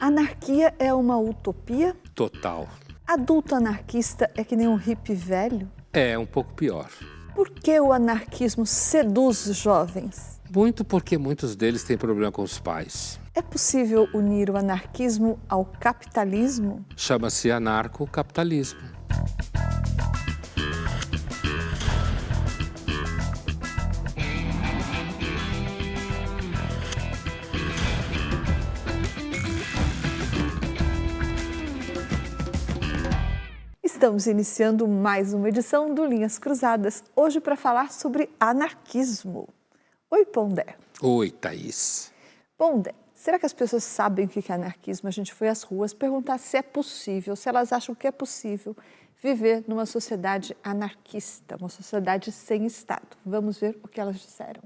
Anarquia é uma utopia? Total. Adulto anarquista é que nem um hippie velho? É um pouco pior. Por que o anarquismo seduz os jovens? Muito porque muitos deles têm problema com os pais. É possível unir o anarquismo ao capitalismo? Chama-se anarcocapitalismo. Estamos iniciando mais uma edição do Linhas Cruzadas, hoje para falar sobre anarquismo. Oi, Pondé. Oi, Thaís. Pondé, será que as pessoas sabem o que é anarquismo? A gente foi às ruas perguntar se é possível, se elas acham que é possível viver numa sociedade anarquista, uma sociedade sem Estado. Vamos ver o que elas disseram.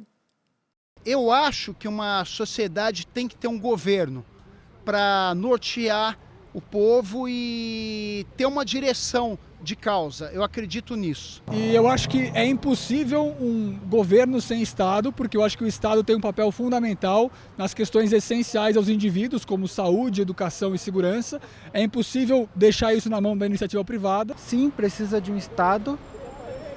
Eu acho que uma sociedade tem que ter um governo para nortear o povo e ter uma direção de causa. Eu acredito nisso. E eu acho que é impossível um governo sem Estado, porque eu acho que o Estado tem um papel fundamental nas questões essenciais aos indivíduos, como saúde, educação e segurança. É impossível deixar isso na mão da iniciativa privada. Sim, precisa de um Estado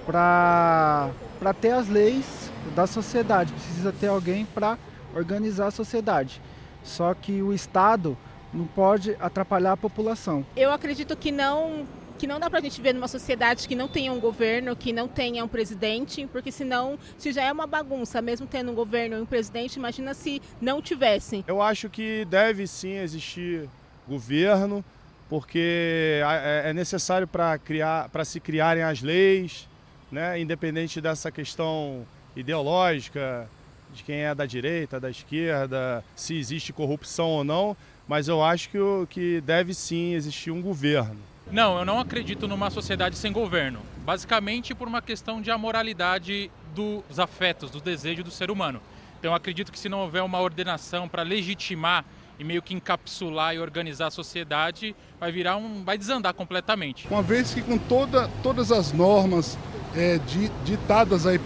para ter as leis da sociedade. Precisa ter alguém para organizar a sociedade. Só que o Estado não pode atrapalhar a população. Eu acredito que não dá pra gente viver numa sociedade que não tenha um governo, que não tenha um presidente, porque senão, se já é uma bagunça, mesmo tendo um governo e um presidente, imagina se não tivessem. Eu acho que deve sim existir governo, porque é necessário para se criarem as leis, né, independente dessa questão ideológica, de quem é da direita, da esquerda, se existe corrupção ou não, mas eu acho que deve sim existir um governo. Não, eu não acredito numa sociedade sem governo. Basicamente por uma questão de amoralidade dos afetos, do desejo do ser humano. Então eu acredito que se não houver uma ordenação para legitimar e meio que encapsular e organizar a sociedade, vai desandar completamente. Uma vez que com todas as normas ditadas aí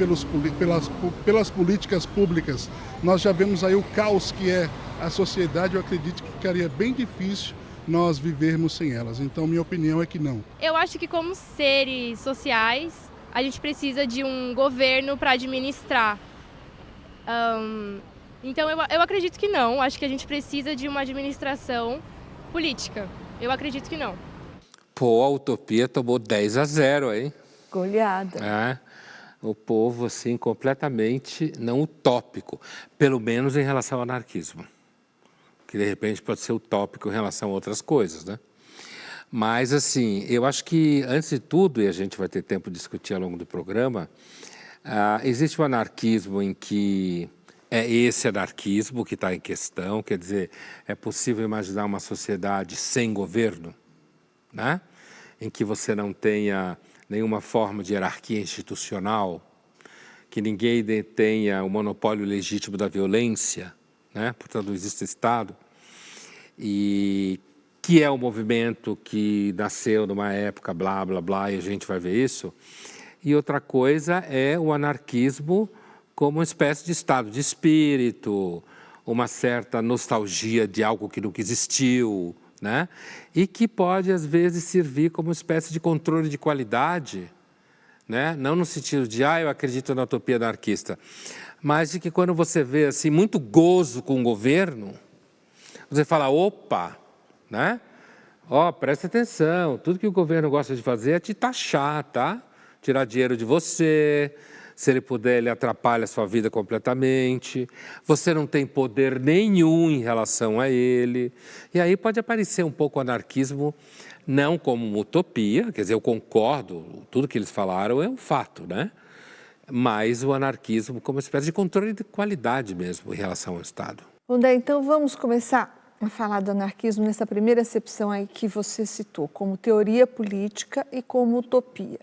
pelas políticas públicas, nós já vemos aí o caos que é a sociedade, eu acredito que ficaria bem difícil nós vivermos sem elas. Então, minha opinião é que não. Eu acho que como seres sociais, a gente precisa de um governo para administrar. Então, eu acredito que não. Acho que a gente precisa de uma administração política. Eu acredito que não. Pô, a utopia tomou 10-0, hein? Goleada. O povo, assim, completamente não utópico, pelo menos em relação ao anarquismo. Que, de repente, pode ser utópico em relação a outras coisas, né? Mas, assim, eu acho que, antes de tudo, e a gente vai ter tempo de discutir ao longo do programa, existe um anarquismo em que é esse anarquismo que está em questão, quer dizer, é possível imaginar uma sociedade sem governo, né? Em que você não tenha nenhuma forma de hierarquia institucional, que ninguém detenha o monopólio legítimo da violência, né? Portanto, não existe Estado, e que é um movimento que nasceu numa época blá, blá, blá, e a gente vai ver isso. E outra coisa é o anarquismo como uma espécie de estado de espírito, uma certa nostalgia de algo que nunca existiu, né? E que pode, às vezes, servir como uma espécie de controle de qualidade, né? Não no sentido de, eu acredito na utopia anarquista, mas de que quando você vê assim, muito gozo com o governo, você fala, opa, né? Presta atenção, tudo que o governo gosta de fazer é te taxar, tá? Tirar dinheiro de você, se ele puder, ele atrapalha a sua vida completamente, você não tem poder nenhum em relação a ele. E aí pode aparecer um pouco o anarquismo, não como uma utopia, quer dizer, eu concordo, tudo que eles falaram é um fato, né? Mas o anarquismo como uma espécie de controle de qualidade mesmo em relação ao Estado. Pondé, então vamos começar a falar do anarquismo nessa primeira acepção aí que você citou, como teoria política e como utopia.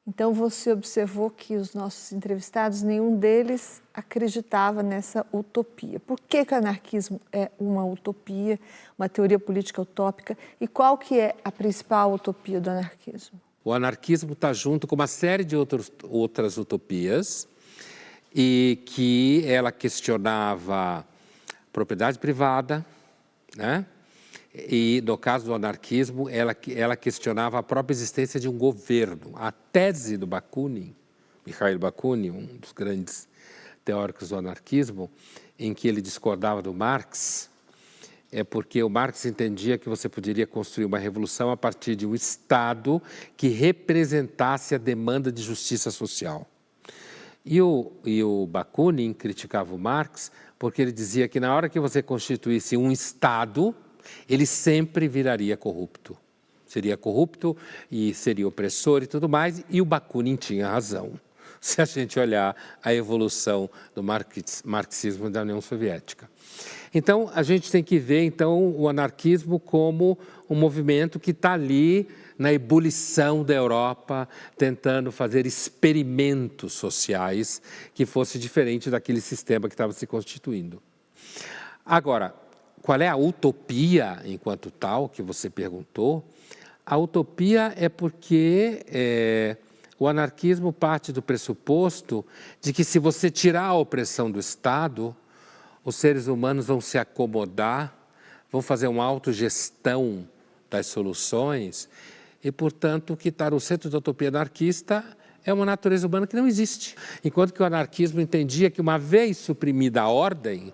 Então você observou que os nossos entrevistados, nenhum deles acreditava nessa utopia. Por que o anarquismo é uma utopia, uma teoria política utópica? E qual que é a principal utopia do anarquismo? O anarquismo está junto com uma série de outras utopias e que ela questionava propriedade privada, né? E, no caso do anarquismo, ela questionava a própria existência de um governo. A tese do Bakunin, Mikhail Bakunin, um dos grandes teóricos do anarquismo, em que ele discordava do Marx, é porque o Marx entendia que você poderia construir uma revolução a partir de um Estado que representasse a demanda de justiça social. E o Bakunin criticava o Marx porque ele dizia que na hora que você constituísse um Estado, ele sempre viraria corrupto. Seria corrupto e seria opressor e tudo mais, e o Bakunin tinha razão, se a gente olhar a evolução do marxismo da União Soviética. Então, a gente tem que ver, então, o anarquismo como um movimento que está ali na ebulição da Europa, tentando fazer experimentos sociais que fosse diferente daquele sistema que estava se constituindo. Agora, qual é a utopia enquanto tal, que você perguntou? A utopia é porque o anarquismo parte do pressuposto de que se você tirar a opressão do Estado, os seres humanos vão se acomodar, vão fazer uma autogestão das soluções e, portanto, o que está no centro da utopia anarquista é uma natureza humana que não existe. Enquanto que o anarquismo entendia que, uma vez suprimida a ordem,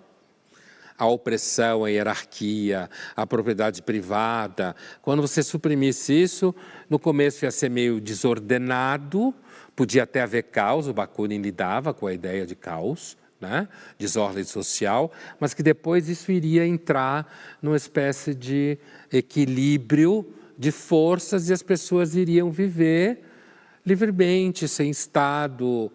a opressão, a hierarquia, a propriedade privada, quando você suprimisse isso, no começo ia ser meio desordenado, podia até haver caos, o Bakunin lidava com a ideia de caos, né? Desordem social, mas que depois isso iria entrar numa espécie de equilíbrio de forças e as pessoas iriam viver livremente, sem Estado,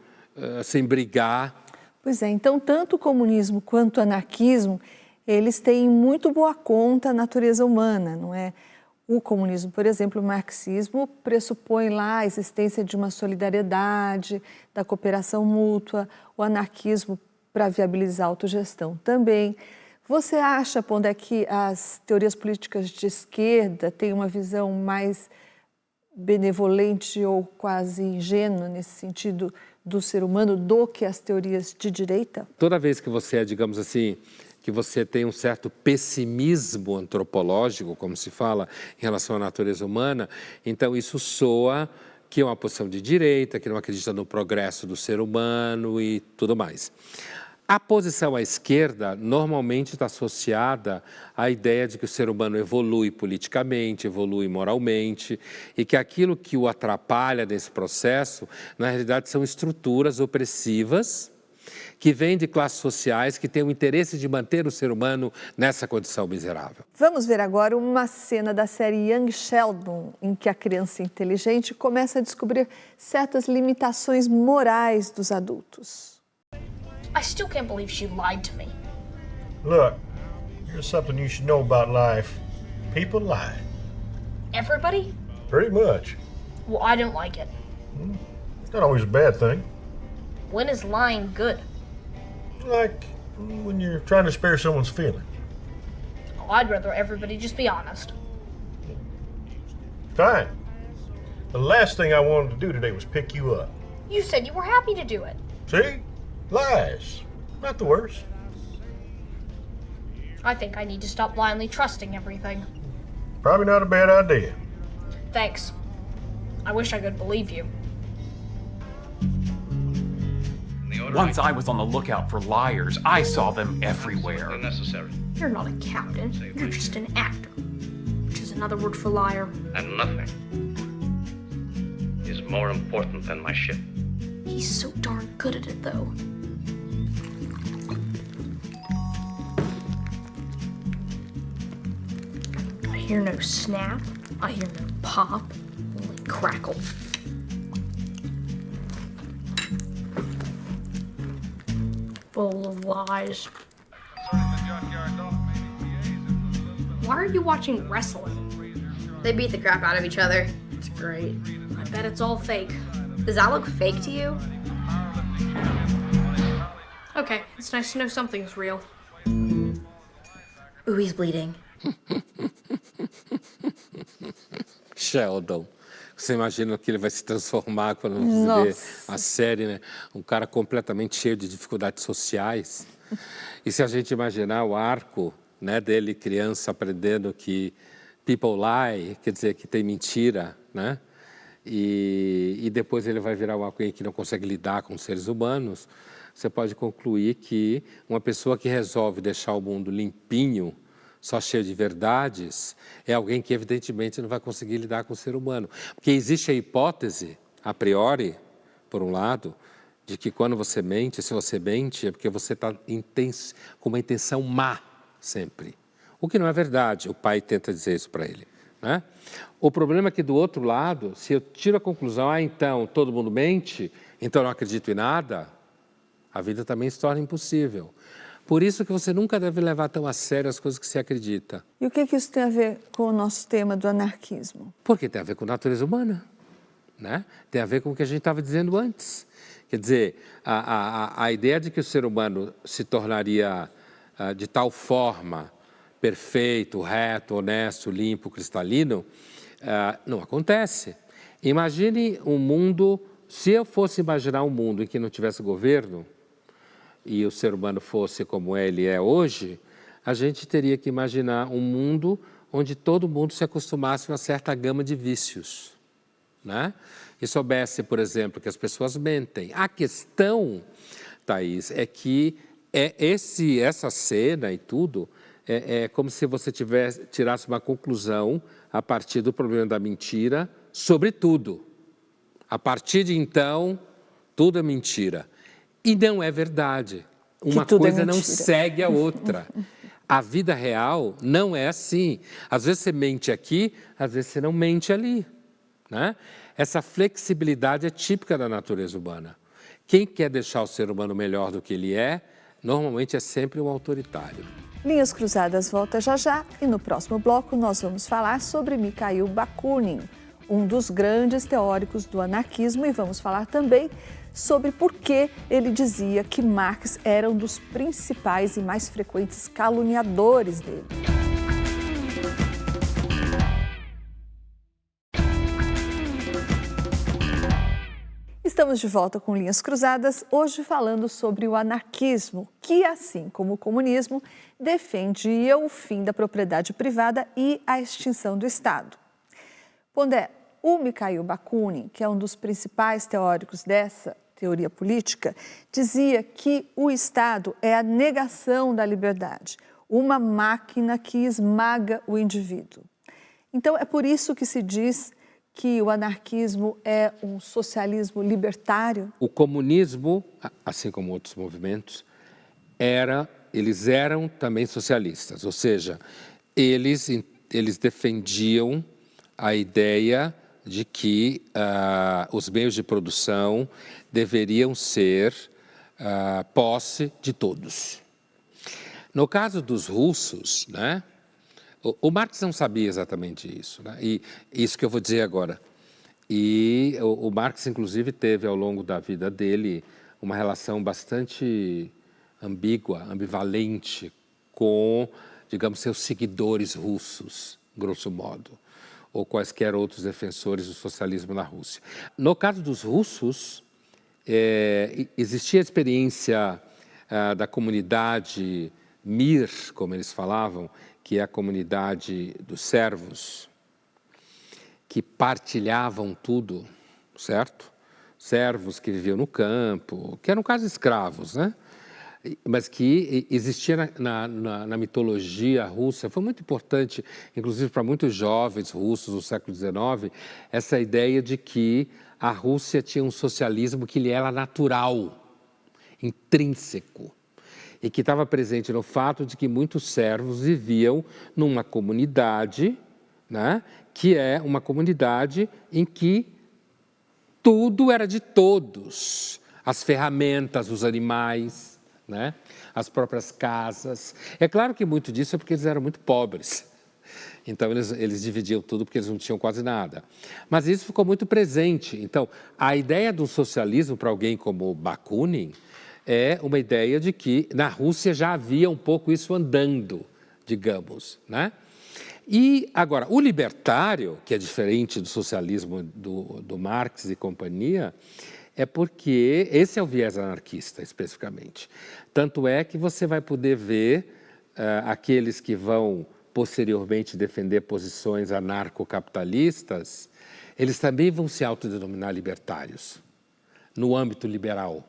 sem brigar. Pois é, então tanto o comunismo quanto o anarquismo, eles têm muito boa conta a natureza humana, não é? O comunismo, por exemplo, o marxismo, pressupõe lá a existência de uma solidariedade, da cooperação mútua, o anarquismo para viabilizar a autogestão também. Você acha, Pondé, que as teorias políticas de esquerda têm uma visão mais benevolente ou quase ingênua nesse sentido do ser humano do que as teorias de direita? Toda vez que você digamos assim, que você tem um certo pessimismo antropológico, como se fala, em relação à natureza humana, então isso soa que é uma posição de direita, que não acredita no progresso do ser humano e tudo mais. A posição à esquerda normalmente está associada à ideia de que o ser humano evolui politicamente, evolui moralmente e que aquilo que o atrapalha nesse processo, na realidade, são estruturas opressivas que vêm de classes sociais que têm o interesse de manter o ser humano nessa condição miserável. Vamos ver agora uma cena da série Young Sheldon, em que a criança inteligente começa a descobrir certas limitações morais dos adultos. I still can't believe she lied to me. Look, here's something you should know about life. People lie. Everybody? Pretty much. Well, I don't like it. It's not always a bad thing. When is lying good? Like when you're trying to spare someone's feelings. Oh, I'd rather everybody just be honest. Fine. The last thing I wanted to do today was pick you up. You said you were happy to do it. See? Lies. Not the worst. I think I need to stop blindly trusting everything. Probably not a bad idea. Thanks. I wish I could believe you. Once I was on the lookout for liars, I saw them everywhere. You're not a captain. You're just an actor, which is another word for liar. And nothing is more important than my ship. He's so darn good at it, though. I hear no snap. I hear no pop. Only crackle. Full of lies. Why are you watching wrestling? They beat the crap out of each other. It's great. I bet it's all fake. Does that look fake to you? Okay, it's nice to know something's real. Ooh, he's bleeding. Sheldon. Você imagina que ele vai se transformar quando vê a série, né? Um cara completamente cheio de dificuldades sociais. E se a gente imaginar o arco né, dele criança aprendendo que people lie, quer dizer, que tem mentira, né? E depois ele vai virar alguém que não consegue lidar com seres humanos, você pode concluir que uma pessoa que resolve deixar o mundo limpinho, só cheio de verdades, é alguém que evidentemente não vai conseguir lidar com o ser humano. Porque existe a hipótese, a priori, por um lado, de que quando você mente, se você mente, é porque você está com uma intenção má sempre. O que não é verdade, o pai tenta dizer isso para ele, né? O problema é que do outro lado, se eu tiro a conclusão, então todo mundo mente, então eu não acredito em nada, a vida também se torna impossível. Por isso que você nunca deve levar tão a sério as coisas que você acredita. E o que isso tem a ver com o nosso tema do anarquismo? Porque tem a ver com a natureza humana, né? Tem a ver com o que a gente estava dizendo antes. Quer dizer, a ideia de que o ser humano se tornaria de tal forma perfeito, reto, honesto, limpo, cristalino, não acontece. Imagine um mundo, se eu fosse imaginar um mundo em que não tivesse governo, e o ser humano fosse como ele é hoje, a gente teria que imaginar um mundo onde todo mundo se acostumasse a uma certa gama de vícios, né? E soubesse, por exemplo, que as pessoas mentem. A questão, Thaís, é que essa cena e tudo é como se você tirasse uma conclusão a partir do problema da mentira sobre tudo. A partir de então, tudo é mentira. E não é verdade. Uma coisa não segue a outra. A vida real não é assim. Às vezes você mente aqui, às vezes você não mente ali, né? Essa flexibilidade é típica da natureza humana. Quem quer deixar o ser humano melhor do que ele é, normalmente é sempre um autoritário. Linhas Cruzadas volta já já e no próximo bloco nós vamos falar sobre Mikhail Bakunin, um dos grandes teóricos do anarquismo, e vamos falar também sobre por que ele dizia que Marx era um dos principais e mais frequentes caluniadores dele. Estamos de volta com Linhas Cruzadas, hoje falando sobre o anarquismo, que, assim como o comunismo, defendia o fim da propriedade privada e a extinção do Estado. Pondé, o Mikhail Bakunin, que é um dos principais teóricos dessa teoria política, dizia que o Estado é a negação da liberdade, uma máquina que esmaga o indivíduo. Então, é por isso que se diz que o anarquismo é um socialismo libertário? O comunismo, assim como outros movimentos, eles eram também socialistas, ou seja, eles defendiam a ideia de que os meios de produção deveriam ser posse de todos. No caso dos russos, né, o Marx não sabia exatamente isso, né, e isso que eu vou dizer agora. E o Marx, inclusive, teve ao longo da vida dele uma relação bastante ambígua, ambivalente com, digamos, seus seguidores russos, grosso modo, ou quaisquer outros defensores do socialismo na Rússia. No caso dos russos, existia a experiência da comunidade Mir, como eles falavam, que é a comunidade dos servos, que partilhavam tudo, certo? Servos que viviam no campo, que eram quase escravos, né? Mas que existia na mitologia russa, foi muito importante, inclusive para muitos jovens russos do século XIX, essa ideia de que a Rússia tinha um socialismo que lhe era natural, intrínseco, e que estava presente no fato de que muitos servos viviam numa comunidade, né, que é uma comunidade em que tudo era de todos, as ferramentas, os animais, né? As próprias casas. É claro que muito disso é porque eles eram muito pobres. Então, eles dividiam tudo porque eles não tinham quase nada. Mas isso ficou muito presente. Então, a ideia do socialismo para alguém como Bakunin é uma ideia de que na Rússia já havia um pouco isso andando, digamos, né? E, agora, o libertário, que é diferente do socialismo do Marx e companhia, é porque esse é o viés anarquista, especificamente. Tanto é que você vai poder ver aqueles que vão posteriormente defender posições anarcocapitalistas, eles também vão se autodenominar libertários, no âmbito liberal,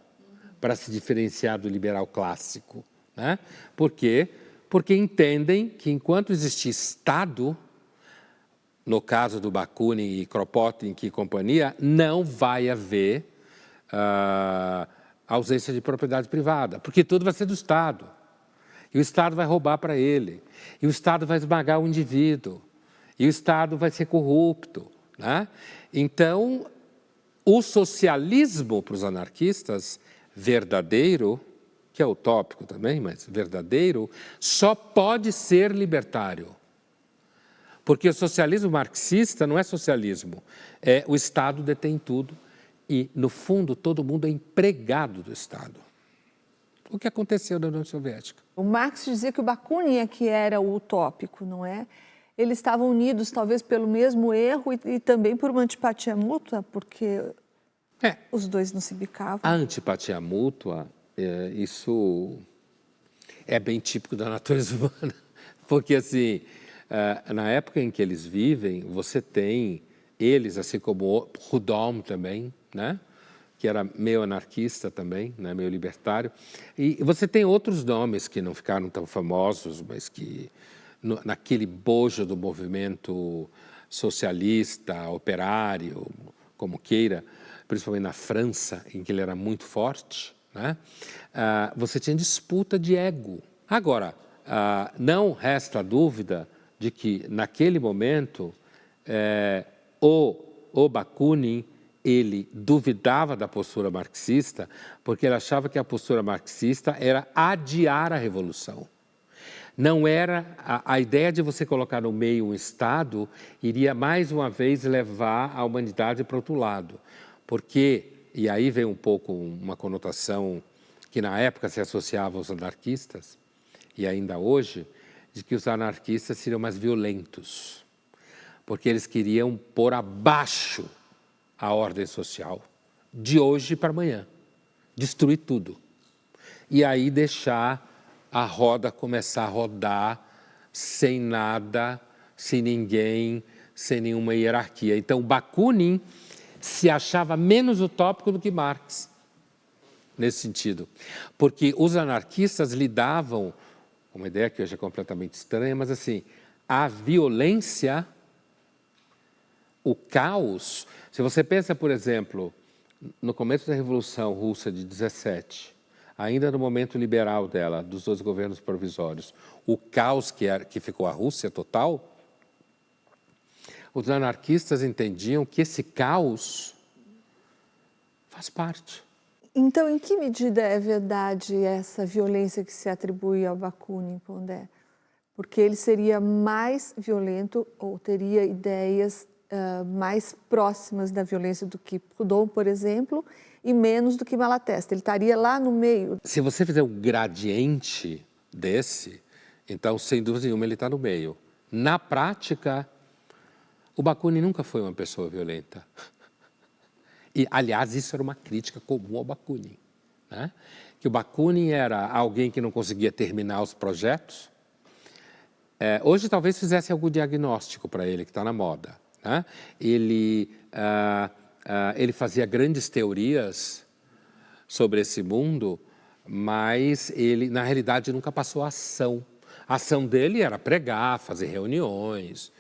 para se diferenciar do liberal clássico. Né? Por quê? Porque entendem que enquanto existir Estado, no caso do Bakunin e Kropotkin e companhia, não vai haver ausência de propriedade privada, porque tudo vai ser do Estado. E o Estado vai roubar para ele, e o Estado vai esmagar o indivíduo, e o Estado vai ser corrupto. Né? Então, o socialismo para os anarquistas, verdadeiro, que é utópico também, mas verdadeiro, só pode ser libertário. Porque o socialismo marxista não é socialismo, o Estado detém tudo e, no fundo, todo mundo é empregado do Estado. O que aconteceu na União Soviética. O Marx dizia que o Bakunin é que era o utópico, não é? Eles estavam unidos talvez pelo mesmo erro e também por uma antipatia mútua, porque os dois não se bicavam. A antipatia mútua, isso é bem típico da natureza humana, porque assim, na época em que eles vivem, você tem eles, assim como Proudhon também, né? Que era meio anarquista também, né, meio libertário. E você tem outros nomes que não ficaram tão famosos, mas que naquele bojo do movimento socialista, operário, como queira, principalmente na França, em que ele era muito forte, né, você tinha disputa de ego. Agora, não resta dúvida de que, naquele momento, o Bakunin, ele duvidava da postura marxista porque ele achava que a postura marxista era adiar a revolução. Não era a ideia de você colocar no meio um Estado iria mais uma vez levar a humanidade para outro lado. Porque, e aí vem um pouco uma conotação que na época se associava aos anarquistas, e ainda hoje, de que os anarquistas seriam mais violentos, porque eles queriam pôr abaixo a ordem social, de hoje para amanhã, destruir tudo. E aí deixar a roda começar a rodar sem nada, sem ninguém, sem nenhuma hierarquia. Então, Bakunin se achava menos utópico do que Marx, nesse sentido. Porque os anarquistas lidavam, uma ideia que hoje é completamente estranha, mas assim, a violência, o caos. Se você pensa, por exemplo, no começo da Revolução Russa de 17, ainda no momento liberal dela, dos 2 governos provisórios, o caos que ficou a Rússia total, os anarquistas entendiam que esse caos faz parte. Então, em que medida é verdade essa violência que se atribui ao Bakunin, Pondé? Porque ele seria mais violento ou teria ideias mais próximas da violência do que Proudhon, por exemplo, e menos do que Malatesta. Ele estaria lá no meio. Se você fizer um gradiente desse, então, sem dúvida nenhuma, ele está no meio. Na prática, o Bakunin nunca foi uma pessoa violenta. E, aliás, isso era uma crítica comum ao Bakunin, né? Que o Bakunin era alguém que não conseguia terminar os projetos. Hoje, talvez fizesse algum diagnóstico para ele, que está na moda. Né? Ele fazia grandes teorias sobre esse mundo, mas ele, na realidade, nunca passou a ação. A ação dele era pregar, fazer reuniões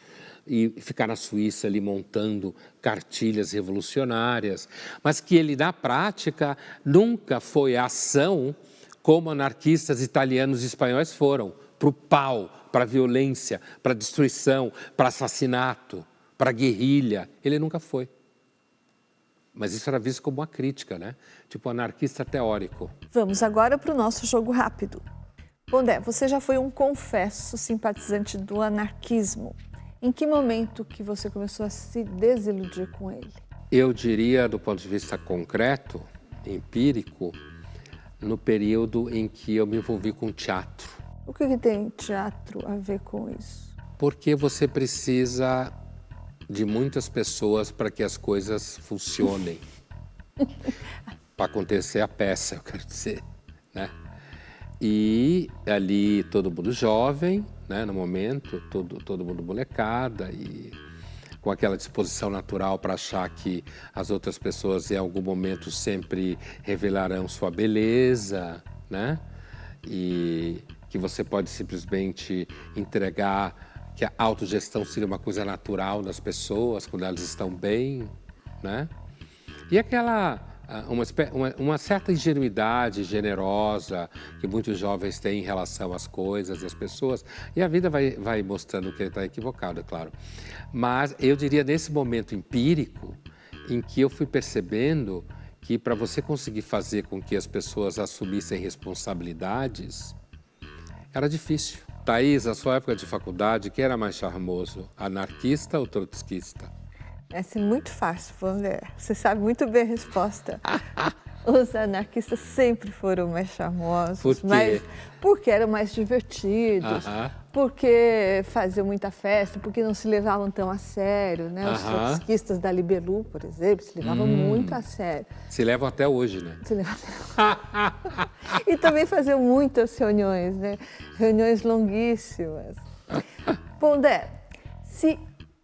e ficar na Suíça ali montando cartilhas revolucionárias, mas que ele, na prática, nunca foi a ação como anarquistas italianos e espanhóis foram, para o pau, para a violência, para a destruição, para assassinato, para a guerrilha. Ele nunca foi. Mas isso era visto como uma crítica, né? Tipo anarquista teórico. Vamos agora para o nosso jogo rápido. Pondé, você já foi um confesso simpatizante do anarquismo. Em que momento que você começou a se desiludir com ele? Eu diria, do ponto de vista concreto, empírico, no período em que eu me envolvi com teatro. O que tem teatro a ver com isso? Porque você precisa de muitas pessoas para que as coisas funcionem. Para acontecer a peça, eu quero dizer, né? E ali todo mundo jovem, né, no momento, todo mundo molecada e com aquela disposição natural para achar que as outras pessoas em algum momento sempre revelarão sua beleza, né? E que você pode simplesmente entregar que a autogestão seria uma coisa natural das pessoas quando elas estão bem, né? E aquela uma certa ingenuidade generosa que muitos jovens têm em relação às coisas e às pessoas, e a vida vai mostrando que ele está equivocado, é claro. Mas eu diria nesse momento empírico em que eu fui percebendo que para você conseguir fazer com que as pessoas assumissem responsabilidades, era difícil. Thaís, na sua época de faculdade, quem era mais charmoso, anarquista ou trotskista? Essa é muito fácil, Pondé. Você sabe muito bem a resposta. Os anarquistas sempre foram mais charmosos. Por quê? Porque eram mais divertidos, porque faziam muita festa, porque não se levavam tão a sério, né? Os trotskistas da Libelu, por exemplo, se levavam muito a sério. Se levam até hoje, né? Se levam até... E também faziam muitas reuniões, né? Reuniões longuíssimas. Pondé,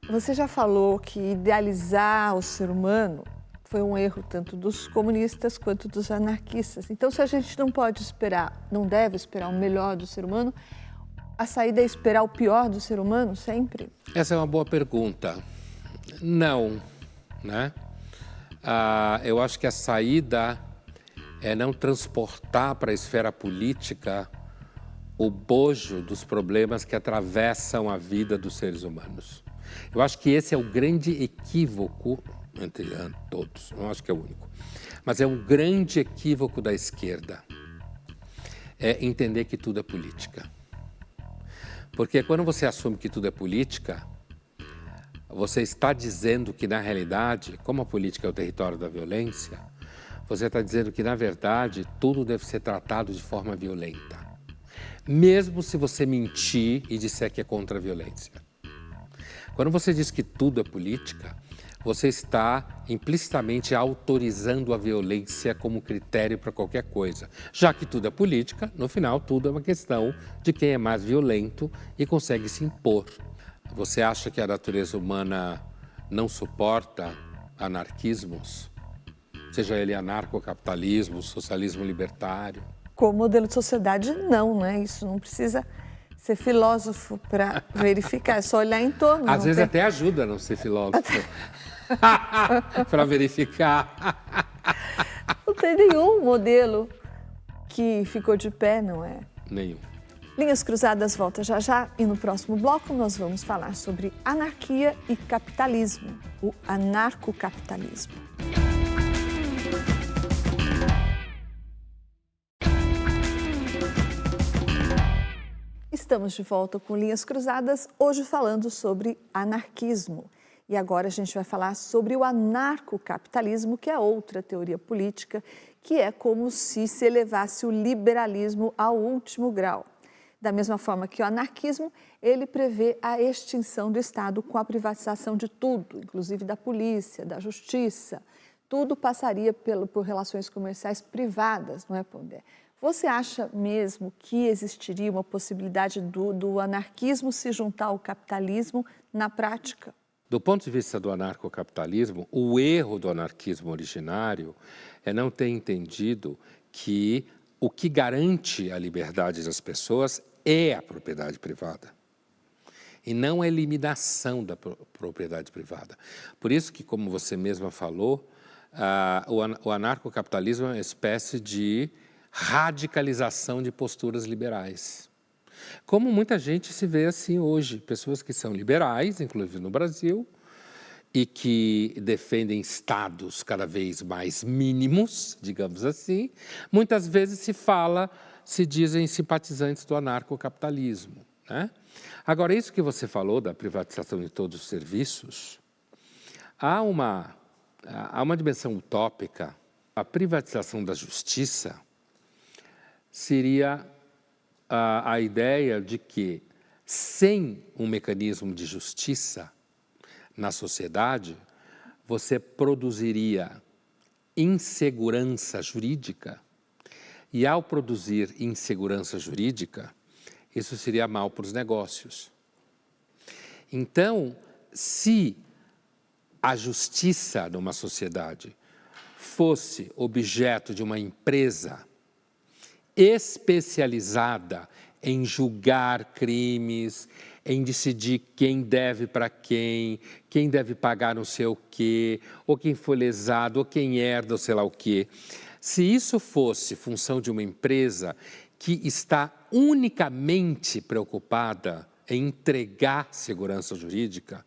você já falou que idealizar o ser humano foi um erro tanto dos comunistas quanto dos anarquistas. Então, se a gente não pode esperar, não deve esperar o melhor do ser humano, a saída é esperar o pior do ser humano sempre? Essa é uma boa pergunta. Não, né? Eu acho que a saída é não transportar para a esfera política o bojo dos problemas que atravessam a vida dos seres humanos. Eu acho que esse é o grande equívoco, entre todos, não acho que é o único, mas é um grande equívoco da esquerda, é entender que tudo é política. Porque quando você assume que tudo é política, você está dizendo que, na realidade, como a política é o território da violência, você está dizendo que, na verdade, tudo deve ser tratado de forma violenta. Mesmo se você mentir e disser que é contra a violência. Quando você diz que tudo é política, você está implicitamente autorizando a violência como critério para qualquer coisa. Já que tudo é política, no final tudo é uma questão de quem é mais violento e consegue se impor. Você acha que a natureza humana não suporta anarquismos? Seja ele anarcocapitalismo, socialismo libertário? Como modelo de sociedade, não, né? Isso não precisa ser filósofo para verificar, é só olhar em torno. Às vezes até ajuda a não ser filósofo. Para verificar. Não tem nenhum modelo que ficou de pé, não é? Nenhum. Linhas Cruzadas volta já já e no próximo bloco nós vamos falar sobre anarquia e capitalismo, o anarcocapitalismo. Estamos de volta com Linhas Cruzadas, hoje falando sobre anarquismo. E agora a gente vai falar sobre o anarcocapitalismo, que é outra teoria política, que é como se elevasse o liberalismo ao último grau. Da mesma forma que o anarquismo, ele prevê a extinção do Estado com a privatização de tudo, inclusive da polícia, da justiça. Tudo passaria por relações comerciais privadas, não é, Pondé? Você acha mesmo que existiria uma possibilidade do anarquismo se juntar ao capitalismo na prática? Do ponto de vista do anarcocapitalismo, o erro do anarquismo originário é não ter entendido que o que garante a liberdade das pessoas é a propriedade privada e não a eliminação da propriedade privada. Por isso que, como você mesma falou, o anarcocapitalismo é uma espécie de radicalização de posturas liberais. Como muita gente se vê assim hoje, pessoas que são liberais, inclusive no Brasil, e que defendem estados cada vez mais mínimos, digamos assim, muitas vezes se dizem simpatizantes do anarcocapitalismo, né? Agora, isso que você falou da privatização de todos os serviços, há uma dimensão utópica. A privatização da justiça seria a ideia de que, sem um mecanismo de justiça na sociedade, você produziria insegurança jurídica E ao produzir insegurança jurídica, isso seria mal para os negócios. Então, se a justiça numa sociedade fosse objeto de uma empresa especializada em julgar crimes, em decidir quem deve para quem deve pagar não sei o quê, ou quem foi lesado, ou quem herda, ou sei lá o quê. Se isso fosse função de uma empresa que está unicamente preocupada em entregar segurança jurídica...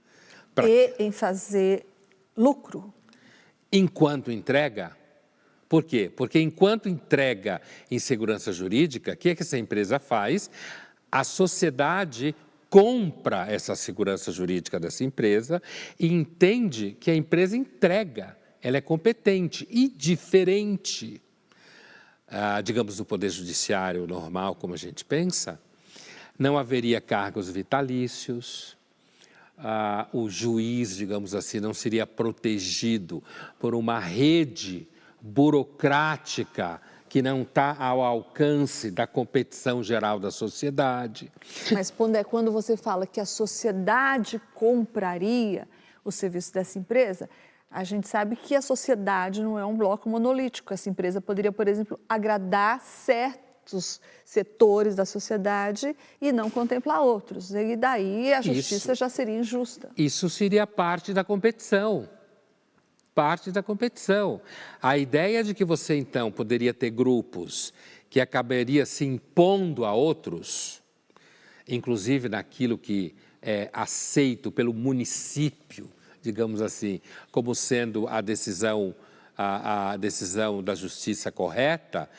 E em fazer lucro. Enquanto entrega. Por quê? Porque enquanto entrega em segurança jurídica, o que essa empresa faz? A sociedade compra essa segurança jurídica dessa empresa e entende que a empresa entrega, ela é competente e diferente, digamos, do poder judiciário normal, como a gente pensa. Não haveria cargos vitalícios, o juiz, digamos assim, não seria protegido por uma rede burocrática que não está ao alcance da competição geral da sociedade. Mas, Pondé, quando você fala que a sociedade compraria o serviço dessa empresa, a gente sabe que a sociedade não é um bloco monolítico. Essa empresa poderia, por exemplo, agradar certos setores da sociedade e não contemplar outros. E daí a justiça já seria injusta. Isso seria parte da competição. Parte da competição. A ideia de que você, então, poderia ter grupos que acabaria se impondo a outros, inclusive naquilo que é aceito pelo município, digamos assim, como sendo a decisão da justiça correta,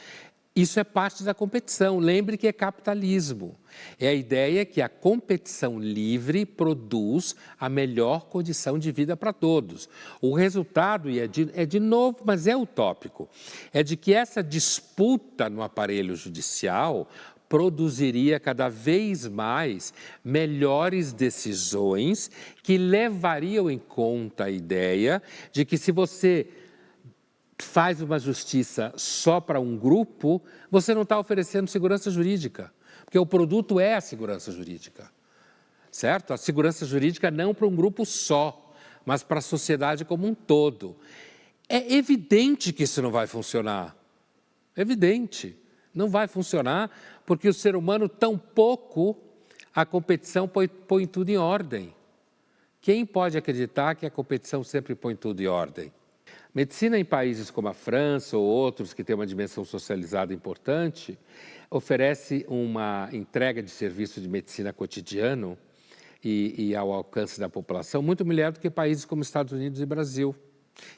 isso é parte da competição. Lembre que é capitalismo. É a ideia que a competição livre produz a melhor condição de vida para todos. O resultado, e é de novo, mas é utópico, é de que essa disputa no aparelho judicial produziria cada vez mais melhores decisões que levariam em conta a ideia de que se você faz uma justiça só para um grupo, você não está oferecendo segurança jurídica, porque o produto é a segurança jurídica, certo? A segurança jurídica não para um grupo só, mas para a sociedade como um todo. É evidente que isso não vai funcionar, é evidente, não vai funcionar, porque o ser humano tampouco a competição põe tudo em ordem. Quem pode acreditar que a competição sempre põe tudo em ordem? Medicina em países como a França ou outros que têm uma dimensão socializada importante, oferece uma entrega de serviço de medicina cotidiano e ao alcance da população muito melhor do que países como Estados Unidos e Brasil,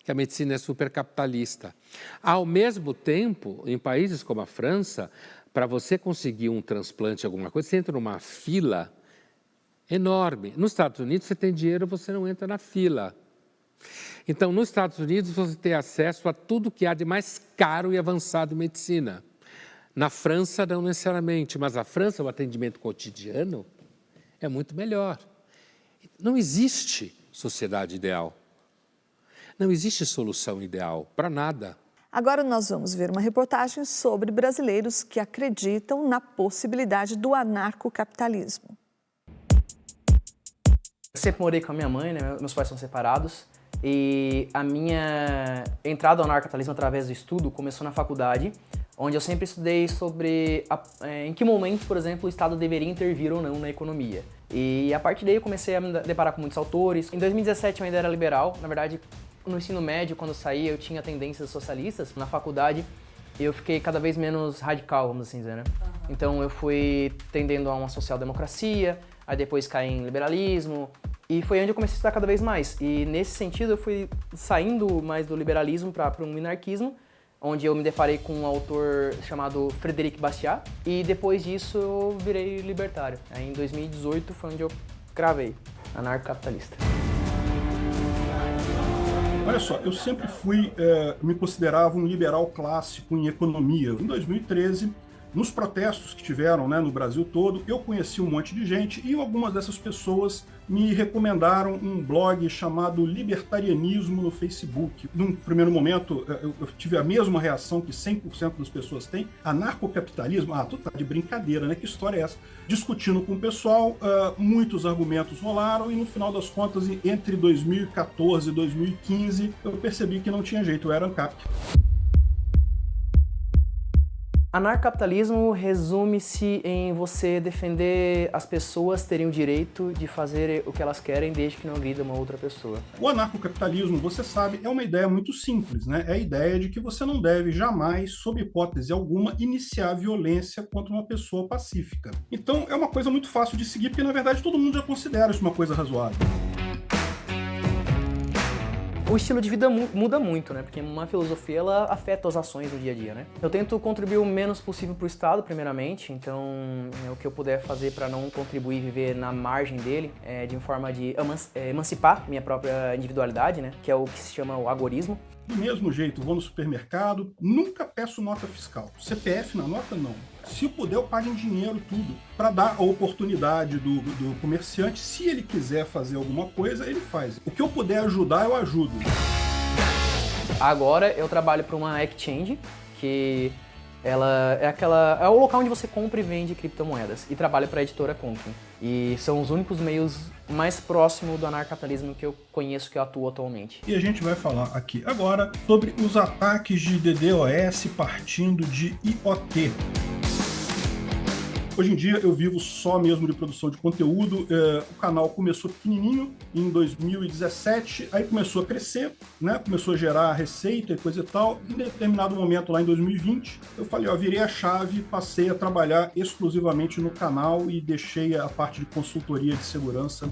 que a medicina é supercapitalista. Ao mesmo tempo, em países como a França, para você conseguir um transplante, alguma coisa, você entra numa fila enorme. Nos Estados Unidos, você tem dinheiro, você não entra na fila. Então, nos Estados Unidos, você tem acesso a tudo que há de mais caro e avançado em medicina. Na França, não necessariamente, mas na França, o atendimento cotidiano é muito melhor. Não existe sociedade ideal. Não existe solução ideal para nada. Agora nós vamos ver uma reportagem sobre brasileiros que acreditam na possibilidade do anarcocapitalismo. Eu sempre morei com a minha mãe, né? Meus pais são separados. E a minha entrada ao anarcocapitalismo através do estudo começou na faculdade, onde eu sempre estudei sobre em que momento, por exemplo, o Estado deveria intervir ou não na economia. E a partir daí eu comecei a me deparar com muitos autores. Em 2017 eu ainda era liberal, na verdade, no ensino médio, quando eu saí, eu tinha tendências socialistas. Na faculdade, eu fiquei cada vez menos radical, vamos assim dizer, né? Então eu fui tendendo a uma social-democracia, aí depois caí em liberalismo, e foi onde eu comecei a estudar cada vez mais. E nesse sentido eu fui saindo mais do liberalismo para um minarquismo, onde eu me deparei com um autor chamado Frédéric Bastiat, e depois disso eu virei libertário. Aí em 2018 foi onde eu cravei, anarcocapitalista. Olha só, eu sempre me considerava um liberal clássico em economia. Em 2013, Nos protestos que tiveram, né, no Brasil todo, eu conheci um monte de gente e algumas dessas pessoas me recomendaram um blog chamado Libertarianismo no Facebook. Num primeiro momento, eu tive a mesma reação que 100% das pessoas têm. Anarcocapitalismo? Ah, tu tá de brincadeira, né? Que história é essa? Discutindo com o pessoal, muitos argumentos rolaram e no final das contas, entre 2014 e 2015, eu percebi que não tinha jeito, eu era ANCAP. Anarcapitalismo resume-se em você defender as pessoas terem o direito de fazer o que elas querem desde que não agridam uma outra pessoa. O anarcocapitalismo, você sabe, é uma ideia muito simples, né? É a ideia de que você não deve jamais, sob hipótese alguma, iniciar violência contra uma pessoa pacífica. Então é uma coisa muito fácil de seguir, porque na verdade todo mundo já considera isso uma coisa razoável. O estilo de vida muda muito, né? Porque uma filosofia, ela afeta as ações no dia a dia, né? Eu tento contribuir o menos possível para o Estado, primeiramente. Então, o que eu puder fazer para não contribuir e viver na margem dele, de uma forma de emancipar minha própria individualidade, né? Que é o que se chama o agorismo. Do mesmo jeito, vou no supermercado, nunca peço nota fiscal. CPF na nota, não. Se puder, eu pago em dinheiro tudo, para dar a oportunidade do comerciante, se ele quiser fazer alguma coisa, ele faz. O que eu puder ajudar, eu ajudo. Agora eu trabalho para uma exchange, que ela é o local onde você compra e vende criptomoedas, e trabalho para a editora Conklin. E são os únicos meios mais próximos do anarcapitalismo que eu conheço, que eu atuo atualmente. E a gente vai falar aqui agora sobre os ataques de DDoS partindo de IoT. Hoje em dia eu vivo só mesmo de produção de conteúdo. O canal começou pequenininho em 2017, aí começou a crescer, né? Começou a gerar receita e coisa e tal. Em determinado momento, lá em 2020, eu falei, virei a chave, passei a trabalhar exclusivamente no canal e deixei a parte de consultoria de segurança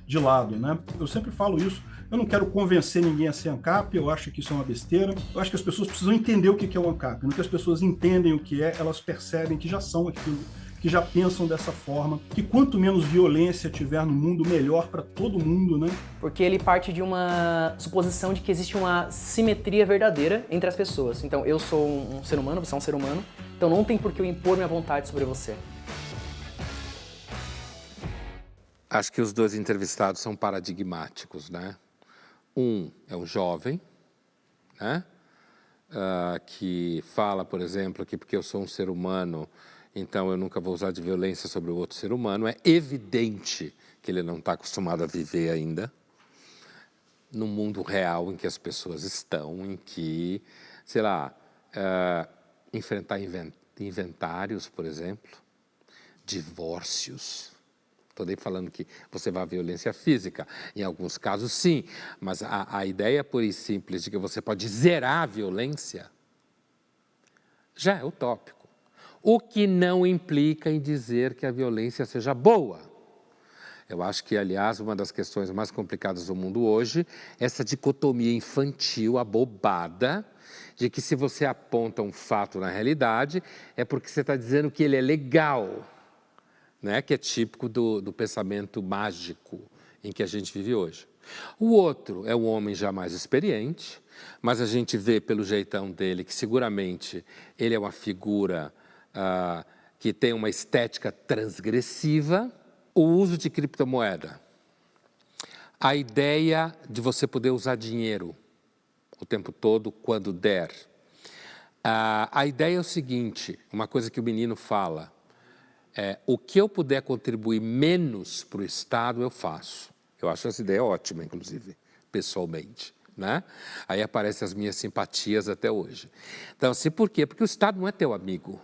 de lado, né? Eu sempre falo isso. Eu não quero convencer ninguém a ser ANCAP, eu acho que isso é uma besteira. Eu acho que as pessoas precisam entender o que é o ANCAP. No que as pessoas entendem o que é, elas percebem que já são aquilo, que já pensam dessa forma, que quanto menos violência tiver no mundo, melhor para todo mundo, né? Porque ele parte de uma suposição de que existe uma simetria verdadeira entre as pessoas. Então, eu sou um ser humano, você é um ser humano, então não tem por que eu impor minha vontade sobre você. Acho que os dois entrevistados são paradigmáticos, né? Um é um jovem, né? Que fala, por exemplo, que porque eu sou um ser humano, então eu nunca vou usar de violência sobre o outro ser humano. É evidente que ele não está acostumado a viver ainda no mundo real em que as pessoas estão, em que, sei lá, enfrentar inventários, por exemplo, divórcios. Estou nem falando que você vai à violência física, em alguns casos sim, mas a ideia pura e simples de que você pode zerar a violência já é utópico. O que não implica em dizer que a violência seja boa. Eu acho que, aliás, uma das questões mais complicadas do mundo hoje é essa dicotomia infantil, abobada, de que se você aponta um fato na realidade, é porque você está dizendo que ele é legal, né? Que é típico do pensamento mágico em que a gente vive hoje. O outro é um homem já mais experiente, mas a gente vê pelo jeitão dele que seguramente ele é uma figura que tem uma estética transgressiva. O uso de criptomoeda, a ideia de você poder usar dinheiro o tempo todo, quando der. A ideia é o seguinte, uma coisa que o menino fala, o que eu puder contribuir menos para o Estado, eu faço. Eu acho essa ideia ótima, inclusive, pessoalmente, né? Aí aparecem as minhas simpatias até hoje. Então, assim, por quê? Porque o Estado não é teu amigo.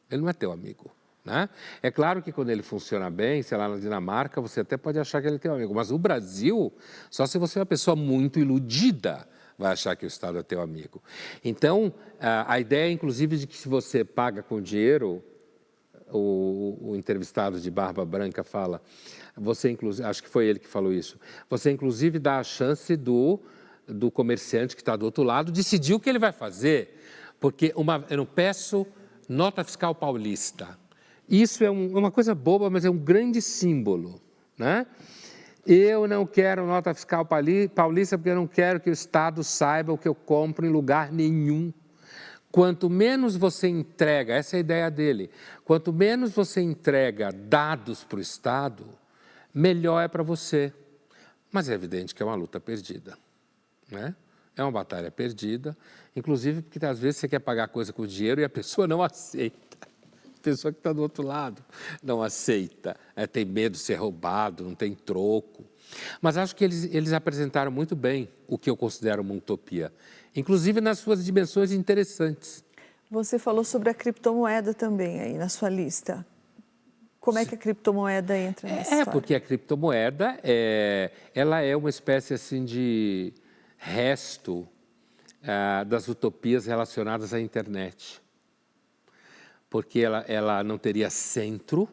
Ele não é teu amigo, né? É claro que quando ele funciona bem, sei lá, na Dinamarca, você até pode achar que ele é teu amigo. Mas o Brasil, só se você é uma pessoa muito iludida, vai achar que o Estado é teu amigo. Então, a ideia, inclusive, de que se você paga com dinheiro, o entrevistado de barba branca fala, você inclusive, acho que foi ele que falou isso, você inclusive dá a chance do comerciante que está do outro lado decidir o que ele vai fazer, porque eu não peço nota fiscal paulista. Isso é uma coisa boba, mas é um grande símbolo, né? Eu não quero nota fiscal paulista porque eu não quero que o Estado saiba o que eu compro em lugar nenhum. quanto menos você entrega, essa é a ideia dele, quanto menos você entrega dados para o Estado, melhor é para você. Mas é evidente que é uma luta perdida, né? É uma batalha perdida, inclusive porque às vezes você quer pagar coisa com dinheiro e a pessoa não aceita. A pessoa que está do outro lado não aceita, tem medo de ser roubado, não tem troco. Mas acho que eles apresentaram muito bem o que eu considero uma utopia, inclusive nas suas dimensões interessantes. Você falou sobre a criptomoeda também aí na sua lista. Como é que a criptomoeda entra nessa história? Porque a criptomoeda ela é uma espécie assim de resto das utopias relacionadas à internet. Porque ela não teria centro,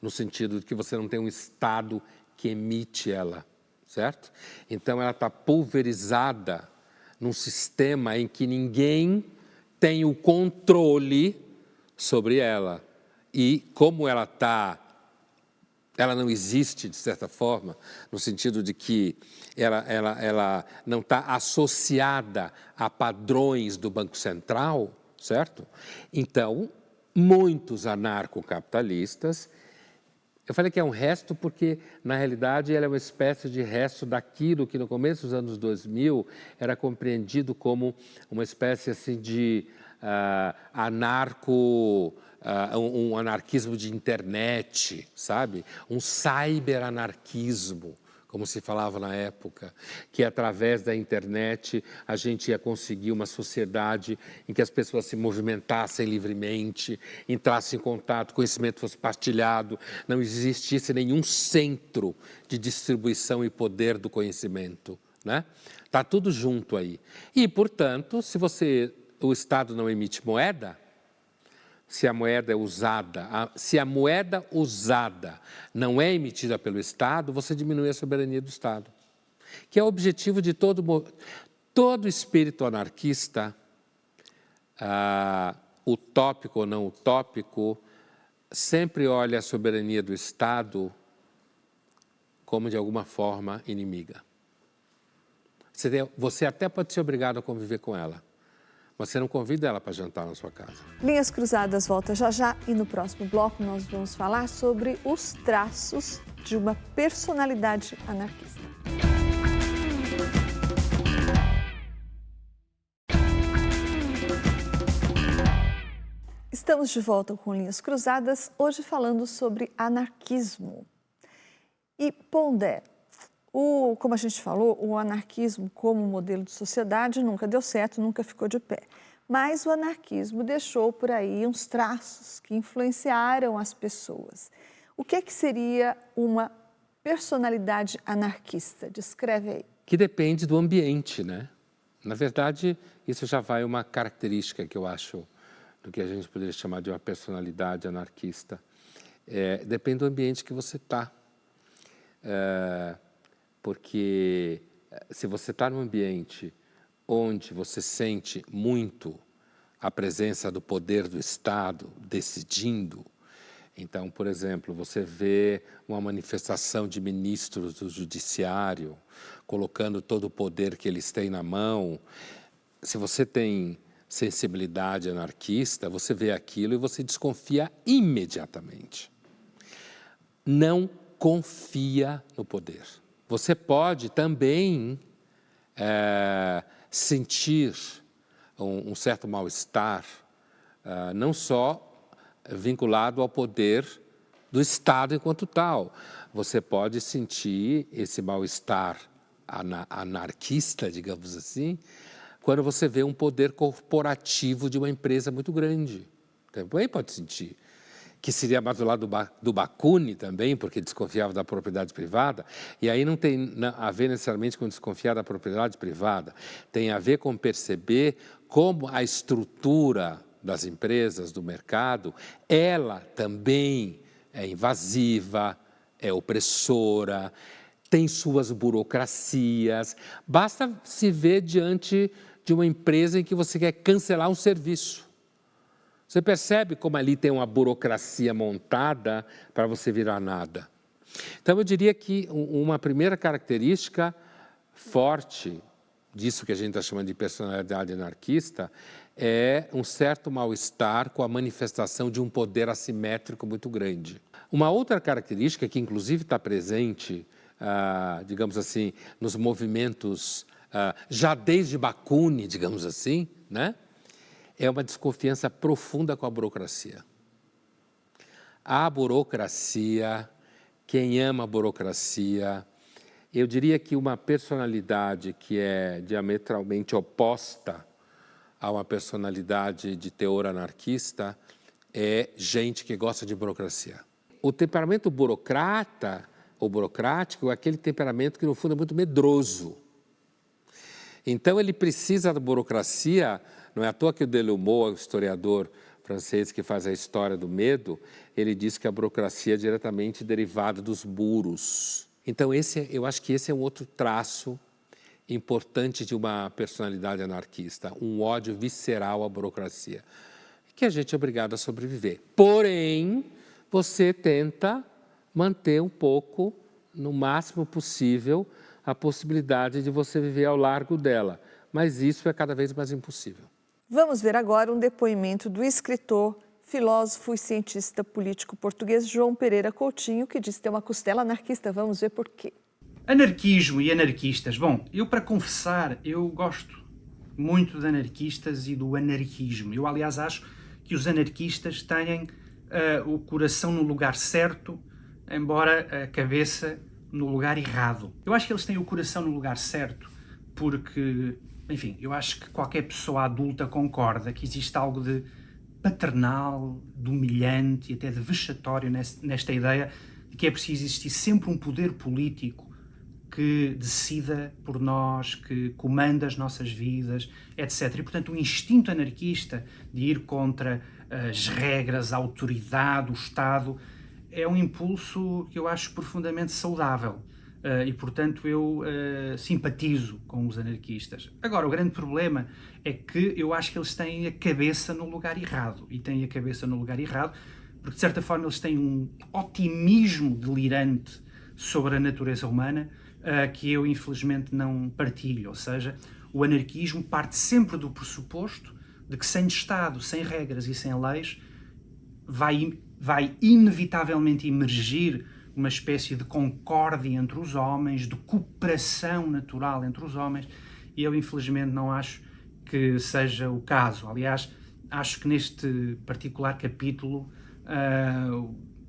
no sentido de que você não tem um Estado que emite ela, certo? Então, ela está pulverizada num sistema em que ninguém tem o controle sobre ela. E como ela não existe, de certa forma, no sentido de que ela não está associada a padrões do Banco Central, certo? Então, muitos anarcocapitalistas, eu falei que é um resto porque, na realidade, ela é uma espécie de resto daquilo que, no começo dos anos 2000, era compreendido como uma espécie assim, de um anarquismo de internet, sabe? Um cyberanarquismo, como se falava na época, que através da internet a gente ia conseguir uma sociedade em que as pessoas se movimentassem livremente, entrassem em contato, conhecimento fosse partilhado, não existisse nenhum centro de distribuição e poder do conhecimento, né? Tá tudo junto aí. E, portanto, se o Estado não emite moeda, se a moeda usada não é emitida pelo Estado, você diminui a soberania do Estado. Que é o objetivo de todo espírito anarquista, utópico ou não utópico, sempre olha a soberania do Estado como, de alguma forma, inimiga. Você até pode ser obrigado a conviver com ela, mas você não convida ela para jantar na sua casa. Linhas Cruzadas volta já já e no próximo bloco nós vamos falar sobre os traços de uma personalidade anarquista. Estamos de volta com Linhas Cruzadas, hoje falando sobre anarquismo. E Pondé, como a gente falou, o anarquismo como modelo de sociedade nunca deu certo, nunca ficou de pé. Mas o anarquismo deixou por aí uns traços que influenciaram as pessoas. O que seria uma personalidade anarquista? Descreve aí. Que depende do ambiente, né? Na verdade, isso já vai uma característica que eu acho do que a gente poderia chamar de uma personalidade anarquista. Depende do ambiente que você está. Porque se você está num ambiente onde você sente muito a presença do poder do Estado decidindo, então, por exemplo, você vê uma manifestação de ministros do judiciário colocando todo o poder que eles têm na mão, se você tem sensibilidade anarquista, você vê aquilo e você desconfia imediatamente. Não confia no poder. Você pode também sentir um certo mal-estar, não só vinculado ao poder do Estado enquanto tal. Você pode sentir esse mal-estar anarquista, digamos assim, quando você vê um poder corporativo de uma empresa muito grande. Também pode sentir. Que seria mais do lado do Bakunin também, porque desconfiava da propriedade privada, e aí não tem a ver necessariamente com desconfiar da propriedade privada, tem a ver com perceber como a estrutura das empresas, do mercado, ela também é invasiva, é opressora, tem suas burocracias. Basta se ver diante de uma empresa em que você quer cancelar um serviço. Você percebe como ali tem uma burocracia montada para você virar nada. Então, eu diria que uma primeira característica forte disso que a gente está chamando de personalidade anarquista é um certo mal-estar com a manifestação de um poder assimétrico muito grande. Uma outra característica que, inclusive, está presente, digamos assim, nos movimentos, já desde Bakunin, digamos assim, né, é uma desconfiança profunda com a burocracia. A burocracia, quem ama a burocracia, eu diria que uma personalidade que é diametralmente oposta a uma personalidade de teor anarquista é gente que gosta de burocracia. O temperamento burocrata ou burocrático é aquele temperamento que, no fundo, é muito medroso. Então, ele precisa da burocracia, não é à toa que o Delumeau, o historiador francês que faz a história do medo, ele diz que a burocracia é diretamente derivada dos muros. Então, eu acho que esse é um outro traço importante de uma personalidade anarquista, um ódio visceral à burocracia, que a gente é obrigado a sobreviver. Porém, você tenta manter um pouco, no máximo possível, a possibilidade de você viver ao largo dela, mas isso é cada vez mais impossível. Vamos ver agora um depoimento do escritor, filósofo e cientista político português João Pereira Coutinho, que diz ter uma costela anarquista. Vamos ver por quê. Anarquismo e anarquistas. Bom, eu, para confessar, eu gosto muito de anarquistas e do anarquismo. Eu, aliás, acho que os anarquistas têm o coração no lugar certo, embora a cabeça no lugar errado. Eu acho que eles têm o coração no lugar certo porque, enfim, eu acho que qualquer pessoa adulta concorda que existe algo de paternal, de humilhante e até de vexatório nesta ideia de que é preciso existir sempre um poder político que decida por nós, que comanda as nossas vidas, etc. E, portanto, o instinto anarquista de ir contra as regras, a autoridade, o Estado, é um impulso que eu acho profundamente saudável. E, portanto, eu simpatizo com os anarquistas. Agora, o grande problema é que eu acho que eles têm a cabeça no lugar errado. E têm a cabeça no lugar errado porque, de certa forma, eles têm um otimismo delirante sobre a natureza humana que eu, infelizmente, não partilho. Ou seja, o anarquismo parte sempre do pressuposto de que sem Estado, sem regras e sem leis, vai inevitavelmente emergir uma espécie de concórdia entre os homens, de cooperação natural entre os homens, e eu, infelizmente, não acho que seja o caso. Aliás, acho que neste particular capítulo,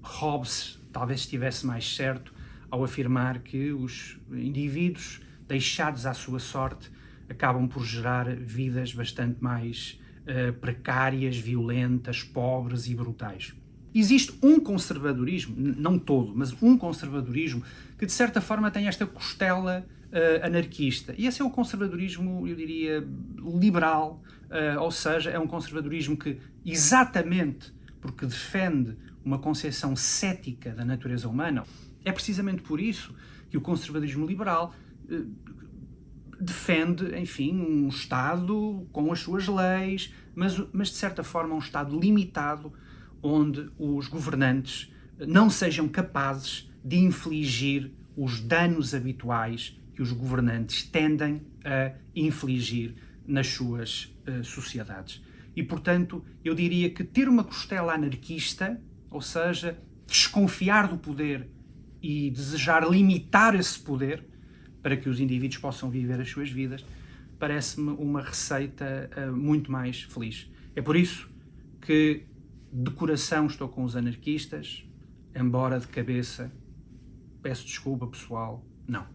Hobbes talvez estivesse mais certo ao afirmar que os indivíduos deixados à sua sorte acabam por gerar vidas bastante mais precárias, violentas, pobres e brutais. Existe um conservadorismo, não todo, mas um conservadorismo que de certa forma tem esta costela anarquista. E esse é o conservadorismo, eu diria, liberal, ou seja, é um conservadorismo que, exatamente porque defende uma concepção cética da natureza humana, é precisamente por isso que o conservadorismo liberal defende, enfim, um Estado com as suas leis, mas de certa forma um Estado limitado, onde os governantes não sejam capazes de infligir os danos habituais que os governantes tendem a infligir nas suas sociedades. E, portanto, eu diria que ter uma costela anarquista, ou seja, desconfiar do poder e desejar limitar esse poder para que os indivíduos possam viver as suas vidas, parece-me uma receita muito mais feliz. É por isso que de coração estou com os anarquistas, embora de cabeça, peço desculpa pessoal, não.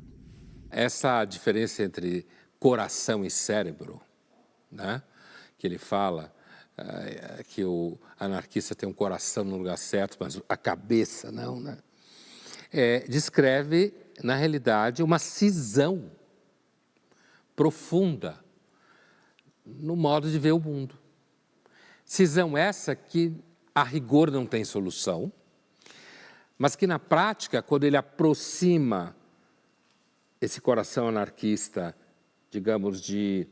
Essa diferença entre coração e cérebro, né, que ele fala, que o anarquista tem um coração no lugar certo, mas a cabeça não, né? Descreve, na realidade, uma cisão profunda no modo de ver o mundo. Cisão essa que, a rigor, não tem solução, mas que, na prática, quando ele aproxima esse coração anarquista, digamos, de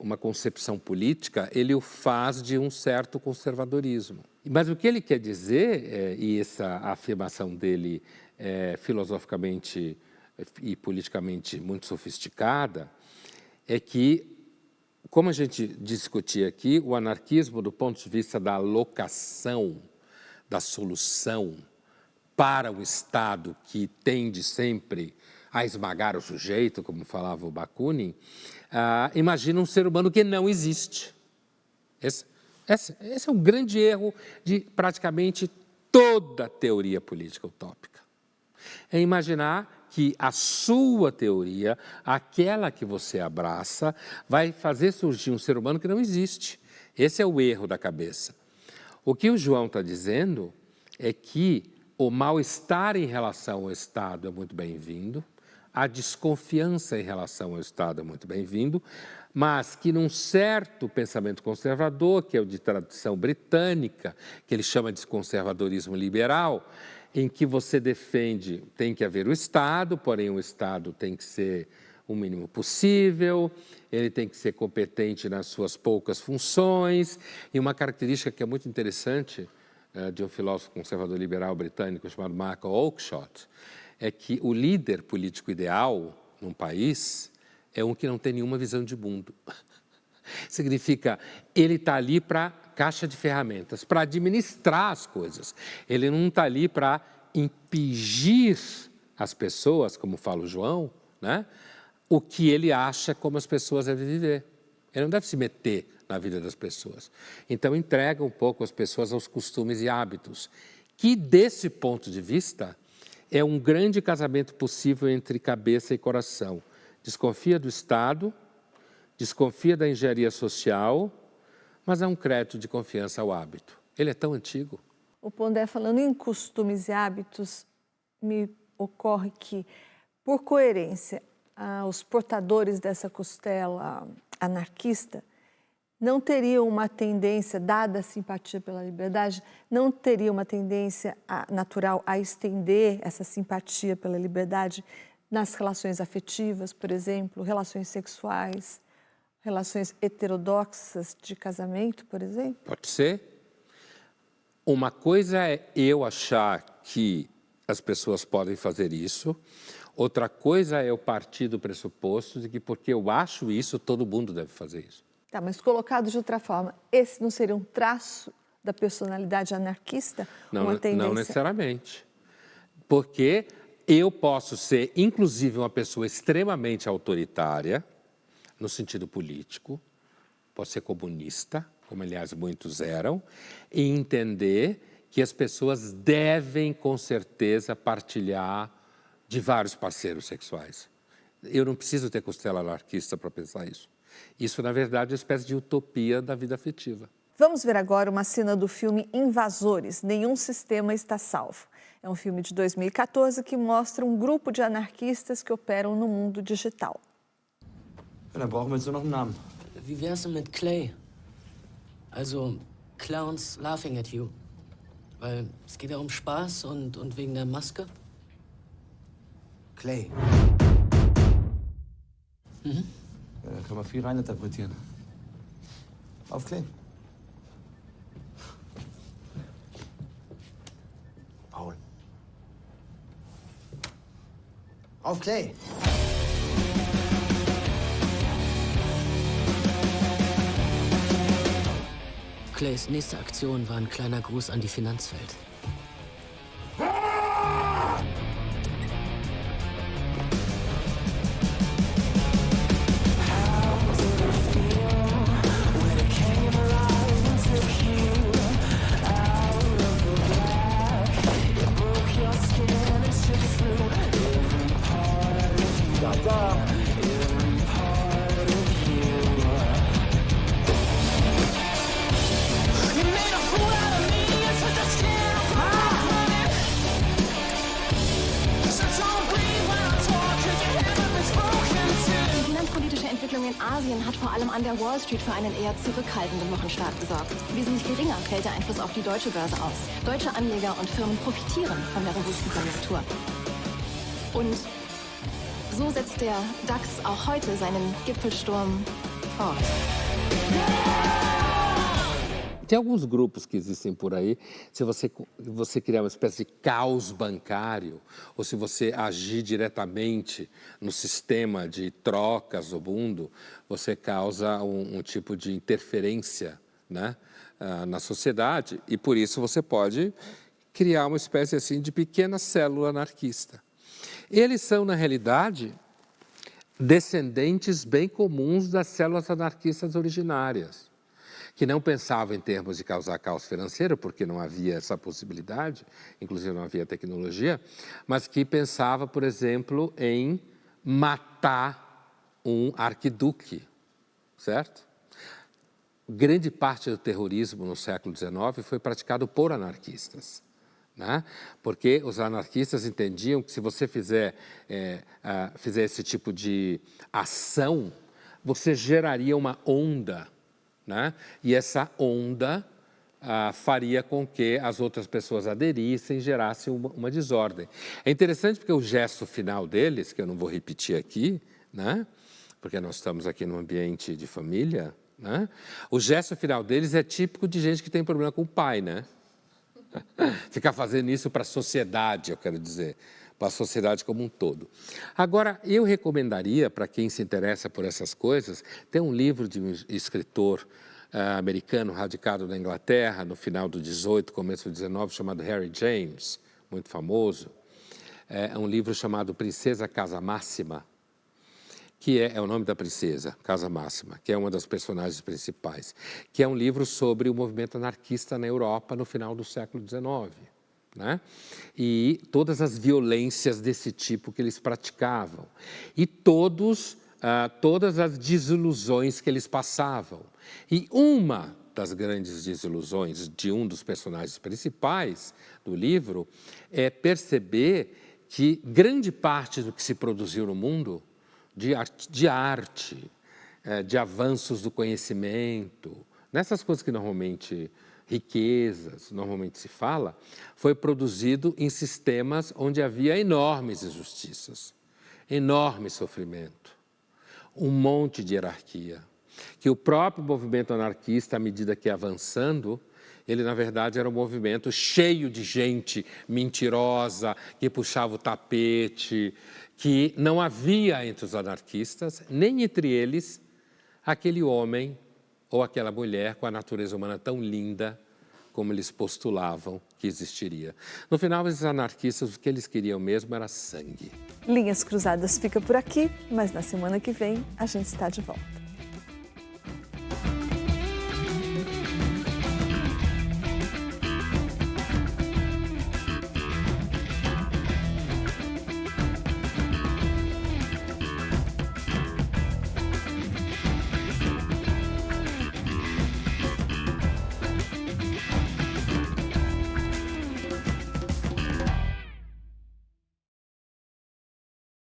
uma concepção política, ele o faz de um certo conservadorismo. Mas o que ele quer dizer, e essa afirmação dele é filosoficamente e politicamente muito sofisticada, é que, como a gente discutia aqui, o anarquismo, do ponto de vista da alocação, da solução para o Estado que tende sempre a esmagar o sujeito, como falava o Bakunin, imagina um ser humano que não existe. Esse é um grande erro de praticamente toda teoria política utópica. É imaginar que a sua teoria, aquela que você abraça, vai fazer surgir um ser humano que não existe. Esse é o erro da cabeça. O que o João está dizendo é que o mal-estar em relação ao Estado é muito bem-vindo, a desconfiança em relação ao Estado é muito bem-vindo, mas que num certo pensamento conservador, que é o de tradição britânica, que ele chama de conservadorismo liberal, em que você defende, tem que haver o Estado, porém o Estado tem que ser o mínimo possível, ele tem que ser competente nas suas poucas funções, e uma característica que é muito interessante de um filósofo conservador liberal britânico chamado Mark Oakeshott, é que o líder político ideal num país é um que não tem nenhuma visão de mundo. Significa, ele está ali para caixa de ferramentas, para administrar as coisas. Ele não está ali para impingir às pessoas, como fala o João, né, o que ele acha como as pessoas devem viver. Ele não deve se meter na vida das pessoas. Então, entrega um pouco as pessoas aos costumes e hábitos, que, desse ponto de vista, é um grande casamento possível entre cabeça e coração. Desconfia do Estado, desconfia da engenharia social, mas é um crédito de confiança ao hábito. Ele é tão antigo. O Pondé, falando em costumes e hábitos, me ocorre que, por coerência, os portadores dessa costela anarquista não teriam uma tendência, dada a simpatia pela liberdade, não teriam uma tendência natural a estender essa simpatia pela liberdade nas relações afetivas, por exemplo, relações sexuais, relações heterodoxas de casamento, por exemplo? Pode ser. Uma coisa é eu achar que as pessoas podem fazer isso, outra coisa é eu partir do pressuposto de que porque eu acho isso, todo mundo deve fazer isso. Tá, mas colocado de outra forma, esse não seria um traço da personalidade anarquista? Uma tendência? Não necessariamente. Porque eu posso ser, inclusive, uma pessoa extremamente autoritária, no sentido político, posso ser comunista, como, aliás, muitos eram, e entender que as pessoas devem, com certeza, partilhar de vários parceiros sexuais. Eu não preciso ter costela anarquista para pensar isso. Isso, na verdade, é uma espécie de utopia da vida afetiva. Vamos ver agora uma cena do filme Invasores, Nenhum Sistema Está Salvo. É um filme de 2014 que mostra um grupo de anarquistas que operam no mundo digital. Da brauchen wir jetzt nur noch einen Namen. Wie wär's denn mit Clay? Also, Clowns laughing at you. Weil es geht ja um Spaß und wegen der Maske. Clay. Mhm. Ja, da kann man viel reininterpretieren. Auf Clay. Paul. Auf Clay. Clays nächste Aktion war ein kleiner Gruß an die Finanzwelt. Hat vor allem an der Wall Street für einen eher zurückhaltenden Wochenstart gesorgt. Wesentlich geringer fällt der Einfluss auf die deutsche Börse aus. Deutsche Anleger und Firmen profitieren von der robusten Konjunktur. Und so setzt der DAX auch heute seinen Gipfelsturm fort. Tem alguns grupos que existem por aí, se você criar uma espécie de caos bancário, ou se você agir diretamente no sistema de trocas do mundo, você causa um tipo de interferência, né, na sociedade, e por isso você pode criar uma espécie assim de pequena célula anarquista. Eles são, na realidade, descendentes bem comuns das células anarquistas originárias, que não pensavam em termos de causar caos financeiro, porque não havia essa possibilidade, inclusive não havia tecnologia, mas que pensava, por exemplo, em matar um arquiduque, certo? Grande parte do terrorismo no século XIX foi praticado por anarquistas, né? Porque os anarquistas entendiam que se você fizer esse tipo de ação, você geraria uma onda, né? E essa onda faria com que as outras pessoas aderissem e gerassem uma desordem. É interessante porque o gesto final deles, que eu não vou repetir aqui, né? Porque nós estamos aqui num ambiente de família, né? O gesto final deles é típico de gente que tem problema com o pai, né? Ficar fazendo isso para a sociedade, eu quero dizer, para a sociedade como um todo. Agora, eu recomendaria, para quem se interessa por essas coisas, tem um livro de um escritor americano radicado na Inglaterra, no final do 18, começo do 19, chamado Harry James, muito famoso. É um livro chamado Princesa Casa Máxima, que é o nome da princesa, Casa Máxima, que é uma das personagens principais, que é um livro sobre o movimento anarquista na Europa no final do século XIX, né? E todas as violências desse tipo que eles praticavam. E todas as desilusões que eles passavam. E uma das grandes desilusões de um dos personagens principais do livro é perceber que grande parte do que se produziu no mundo de arte, de avanços do conhecimento, nessas coisas que normalmente, riquezas, normalmente se fala, foi produzido em sistemas onde havia enormes injustiças, enorme sofrimento, um monte de hierarquia, que o próprio movimento anarquista, à medida que ia avançando, ele, na verdade, era um movimento cheio de gente mentirosa, que puxava o tapete, que não havia entre os anarquistas, nem entre eles, aquele homem ou aquela mulher com a natureza humana tão linda como eles postulavam que existiria. No final, esses anarquistas, o que eles queriam mesmo era sangue. Linhas Cruzadas fica por aqui, mas na semana que vem a gente está de volta.